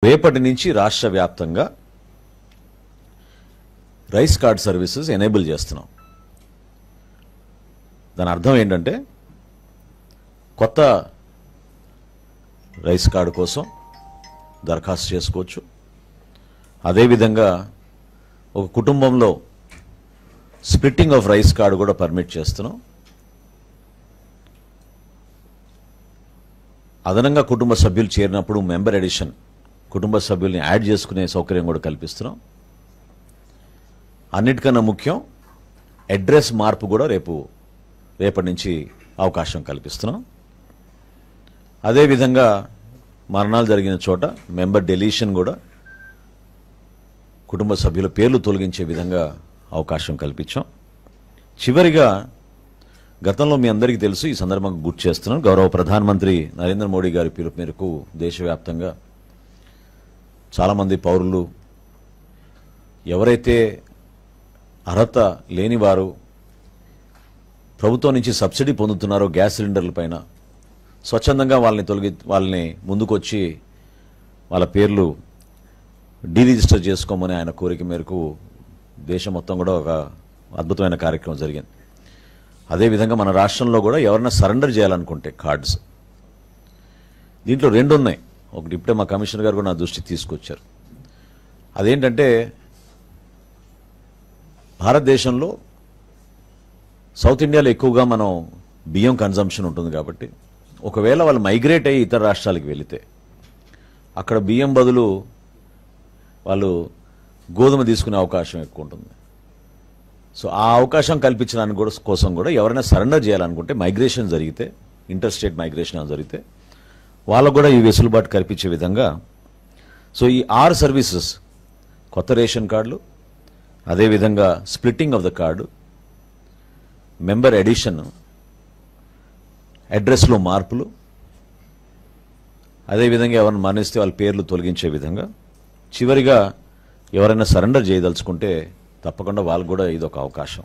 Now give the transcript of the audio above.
రేపటి నుంచి రాష్ట్ర వ్యాప్తంగా రైస్ కార్డ్ సర్వీసెస్ ఎనేబుల్ చేస్తున్నాం. దాని అర్థం ఏంటంటే కొత్త రైస్ కార్డు కోసం దరఖాస్తు చేసుకోవచ్చు. అదేవిధంగా ఒక కుటుంబంలో స్ప్లిట్టింగ్ ఆఫ్ రైస్ కార్డు కూడా పర్మిట్ చేస్తున్నాం. అదనంగా కుటుంబ సభ్యులు చేరినప్పుడు మెంబర్ ఎడిషన్, కుటుంబ సభ్యుల్ని యాడ్ చేసుకునే సౌకర్యం కూడా కల్పిస్తున్నాం. అన్నిటికన్నా ముఖ్యం అడ్రస్ మార్పు కూడా రేపటి నుంచి అవకాశం కల్పిస్తున్నాం. అదేవిధంగా మరణాలు జరిగిన చోట మెంబర్ డెలీషన్ కూడా కుటుంబ సభ్యుల పేర్లు తొలగించే విధంగా అవకాశం కల్పించాం. చివరిగా గతంలో మీ అందరికీ తెలుసు, ఈ సందర్భంగా గుర్తు చేస్తున్నాను, గౌరవ ప్రధానమంత్రి నరేంద్ర మోడీ గారి పిలుపు మేరకు దేశవ్యాప్తంగా చాలామంది పౌరులు ఎవరైతే అర్హత లేనివారు ప్రభుత్వం నుంచి సబ్సిడీ పొందుతున్నారో గ్యాస్ సిలిండర్ల పైన స్వచ్ఛందంగా వాళ్ళని ముందుకొచ్చి వాళ్ళ పేర్లు డీరిజిస్టర్ చేసుకోమని ఆయన కోరిక మేరకు దేశం మొత్తం కూడా ఒక అద్భుతమైన కార్యక్రమం జరిగింది. అదేవిధంగా మన రాష్ట్రంలో కూడా ఎవరైనా సరెండర్ చేయాలనుకుంటే కార్డ్స్, దీంట్లో రెండు ఉన్నాయి. ఒకటి ఇప్పుడే మా కమిషనర్ గారు కూడా నా దృష్టికి తీసుకొచ్చారు. అదేంటంటే భారతదేశంలో సౌత్ ఇండియాలో ఎక్కువగా మనం బియ్యం కన్జంప్షన్ ఉంటుంది కాబట్టి ఒకవేళ వాళ్ళు మైగ్రేట్ అయ్యి ఇతర రాష్ట్రాలకు వెళితే అక్కడ బియ్యం బదులు వాళ్ళు గోధుమ తీసుకునే అవకాశం ఎక్కువ ఉంటుంది. సో ఆ అవకాశం కల్పించడానికి కోసం కూడా ఎవరైనా సరెండర్ చేయాలనుకుంటే మైగ్రేషన్ జరిగితే, ఇంటర్ స్టేట్ మైగ్రేషన్ జరిగితే వాళ్ళకు కూడా ఈ వెసులుబాటు కల్పించే విధంగా సో ఈ 6 సర్వీసెస్, కొత్త రేషన్ కార్డులు, అదేవిధంగా splitting of the card, member addition, అడ్రస్లో మార్పులు, అదేవిధంగా ఎవరైనా మరణిస్తే వాళ్ళ పేర్లు తొలగించే విధంగా, చివరిగా ఎవరైనా సరెండర్ చేయదలుచుకుంటే తప్పకుండా వాళ్ళకు కూడా ఇదొక అవకాశం.